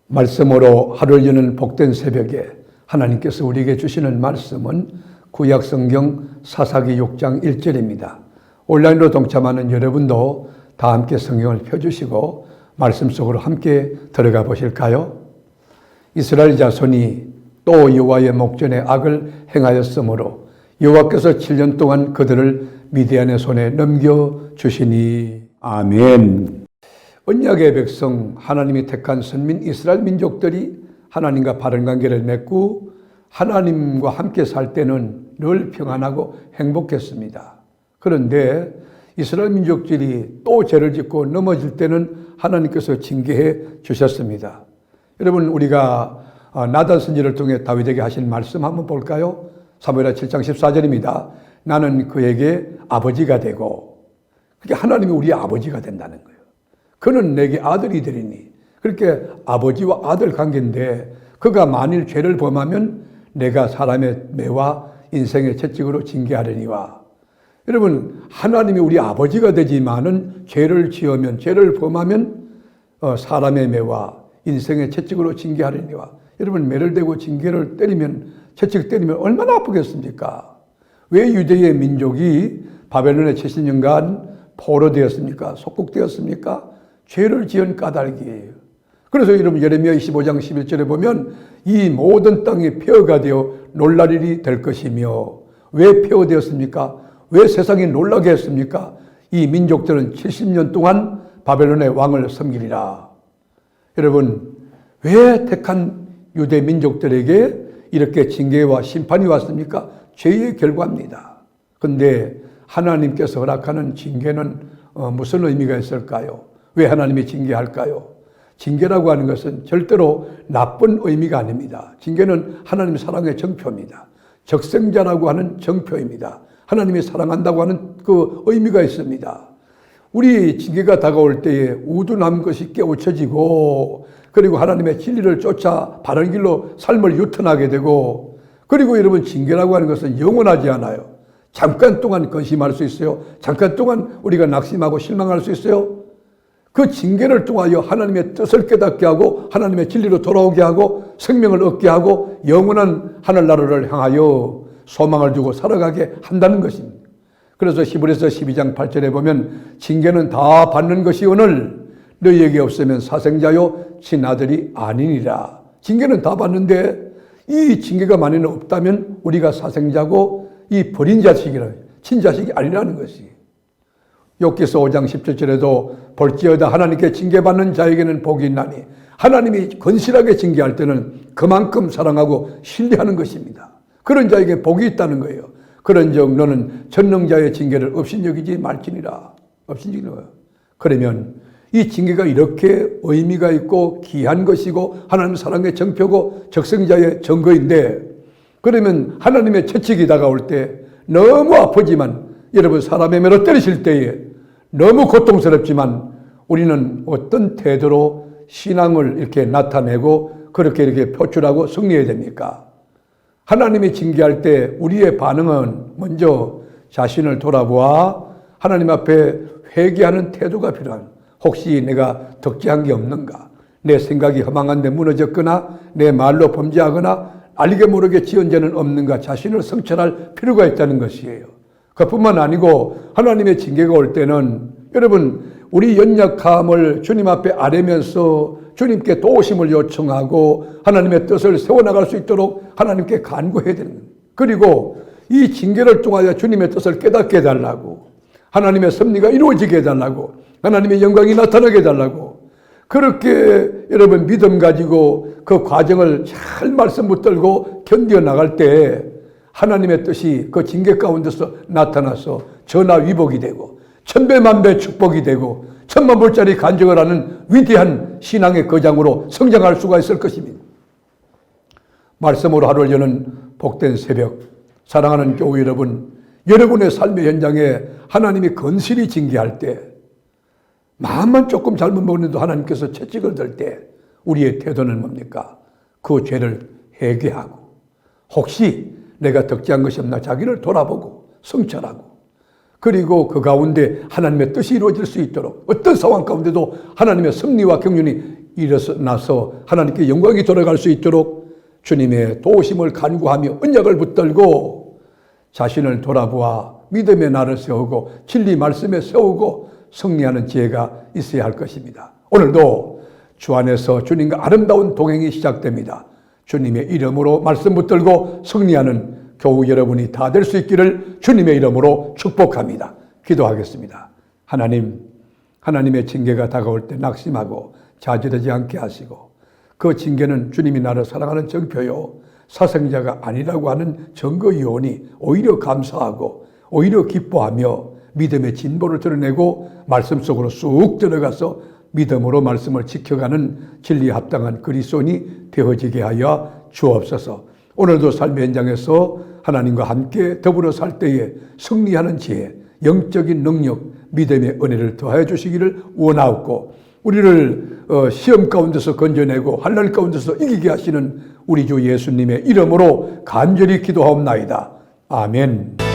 말씀으로 하루를 여는 복된 새벽에 하나님께서 우리에게 주시는 말씀은 구약성경 사사기 6장 1절입니다. 온라인으로 동참하는 여러분도 다 함께 성경을 펴주시고 말씀 속으로 함께 들어가 보실까요? 이스라엘 자손이 또 여호와의 목전에 악을 행하였으므로 여호와께서 7년 동안 그들을 미디안의 손에 넘겨주시니. 아멘. 언약의 백성, 하나님이 택한 선민 이스라엘 민족들이 하나님과 바른 관계를 맺고 하나님과 함께 살 때는 늘 평안하고 행복했습니다. 그런데 이스라엘 민족들이 또 죄를 짓고 넘어질 때는 하나님께서 징계해 주셨습니다. 여러분, 우리가 나단 선지를 통해 다윗에게 하신 말씀 한번 볼까요? 사무엘하 7장 14절입니다. 나는 그에게 아버지가 되고, 그게 하나님이 우리의 아버지가 된다는 거예요. 그는 내게 아들이 되리니. 그렇게 아버지와 아들 관계인데, 그가 만일 죄를 범하면 내가 사람의 매와 인생의 채찍으로 징계하려니와. 여러분, 하나님이 우리 아버지가 되지만은 죄를 지으면, 죄를 범하면 사람의 매와 인생의 채찍으로 징계하려니와. 여러분, 매를 대고 징계를 때리면, 채찍 때리면 얼마나 아프겠습니까? 왜 유대의 민족이 바벨론의 70년간 포로되었습니까? 속국되었습니까? 죄를 지은 까닭이에요. 그래서 여러분, 예레미야 25장 11절에 보면 이 모든 땅이 폐허가 되어 놀랄 일이 될 것이며, 왜 폐허되었습니까? 왜 세상이 놀라게 했습니까? 이 민족들은 70년 동안 바벨론의 왕을 섬기리라. 여러분, 왜 택한 유대 민족들에게 이렇게 징계와 심판이 왔습니까? 죄의 결과입니다. 그런데 하나님께서 허락하는 징계는 무슨 의미가 있을까요? 왜 하나님이 징계할까요? 징계라고 하는 것은 절대로 나쁜 의미가 아닙니다. 징계는 하나님의 사랑의 정표입니다. 적생자라고 하는 정표입니다. 하나님이 사랑한다고 하는 그 의미가 있습니다. 우리 징계가 다가올 때에 우둔한 것이 깨우쳐지고, 그리고 하나님의 진리를 쫓아 바른 길로 삶을 유턴하게 되고, 그리고 여러분, 징계라고 하는 것은 영원하지 않아요. 잠깐 동안 근심할 수 있어요. 잠깐 동안 우리가 낙심하고 실망할 수 있어요. 그 징계를 통하여 하나님의 뜻을 깨닫게 하고 하나님의 진리로 돌아오게 하고 생명을 얻게 하고 영원한 하늘나라를 향하여 소망을 두고 살아가게 한다는 것입니다. 그래서 히브리서 12장 8절에 보면 징계는 다 받는 것이 오늘 너희에게 없으면 사생자요 친아들이 아니니라. 징계는 다 받는데 이 징계가 만일 없다면 우리가 사생자고 이 버린 자식이라, 친자식이 아니라는 것이. 욥기서 5장 17절에도 볼지어다 하나님께 징계받는 자에게는 복이 있나니, 하나님이 건실하게 징계할 때는 그만큼 사랑하고 신뢰하는 것입니다. 그런 자에게 복이 있다는 거예요. 그런즉 너는 전능자의 징계를 업신여기지 말지니라. 업신여기는. 그러면 이 징계가 이렇게 의미가 있고 귀한 것이고 하나님 사랑의 정표고 적생자의 증거인데, 그러면 하나님의 채찍이 다가올 때 너무 아프지만, 여러분, 사람의 매로 때리실 때에 너무 고통스럽지만 우리는 어떤 태도로 신앙을 이렇게 나타내고 그렇게 이렇게 표출하고 승리해야 됩니까? 하나님이 징계할 때 우리의 반응은 먼저 자신을 돌아보아 하나님 앞에 회개하는 태도가 필요한, 혹시 내가 덕지한 게 없는가? 내 생각이 허망한데 무너졌거나 내 말로 범죄하거나 알게 모르게 지은 죄는 없는가? 자신을 성찰할 필요가 있다는 것이에요. 그뿐만 아니고 하나님의 징계가 올 때는 여러분, 우리 연약함을 주님 앞에 아뢰면서 주님께 도우심을 요청하고 하나님의 뜻을 세워나갈 수 있도록 하나님께 간구해야 되는 거예요. 그리고 이 징계를 통하여 주님의 뜻을 깨닫게 해달라고, 하나님의 섭리가 이루어지게 해달라고, 하나님의 영광이 나타나게 해달라고, 그렇게 여러분 믿음 가지고 그 과정을 잘 말씀 붙들고 견뎌 나갈 때 하나님의 뜻이 그 징계 가운데서 나타나서 전화위복이 되고 천배만배 축복이 되고 천만불짜리 간증을 하는 위대한 신앙의 거장으로 성장할 수가 있을 것입니다. 말씀으로 하루를 여는 복된 새벽, 사랑하는 교회 여러분, 여러분의 삶의 현장에 하나님이 건실히 징계할 때, 마음만 조금 잘못 먹는데도 하나님께서 채찍을 들 때 우리의 태도는 뭡니까? 그 죄를 회개하고, 혹시 내가 덕지한 것이 없나 자기를 돌아보고 성찰하고, 그리고 그 가운데 하나님의 뜻이 이루어질 수 있도록 어떤 상황 가운데도 하나님의 섭리와 경륜이 일어나서 하나님께 영광이 돌아갈 수 있도록 주님의 도우심을 간구하며 언약을 붙들고 자신을 돌아보아 믿음의 날을 세우고 진리 말씀에 세우고 승리하는 지혜가 있어야 할 것입니다. 오늘도 주 안에서 주님과 아름다운 동행이 시작됩니다. 주님의 이름으로 말씀 붙들고 승리하는 교우 여러분이 다 될 수 있기를 주님의 이름으로 축복합니다. 기도하겠습니다. 하나님, 하나님의 징계가 다가올 때 낙심하고 좌절하지 않게 하시고 그 징계는 주님이 나를 사랑하는 증표요 사생자가 아니라고 하는 증거요원이 오히려 감사하고 오히려 기뻐하며 믿음의 진보를 드러내고 말씀 속으로 쑥 들어가서 믿음으로 말씀을 지켜가는 진리에 합당한 그리스도인이 되어지게 하여 주옵소서. 오늘도 삶의 현장에서 하나님과 함께 더불어 살 때에 승리하는 지혜, 영적인 능력, 믿음의 은혜를 더하여 주시기를 원하옵고 우리를 시험 가운데서 건져내고 환난 가운데서 이기게 하시는 우리 주 예수님의 이름으로 간절히 기도하옵나이다. 아멘.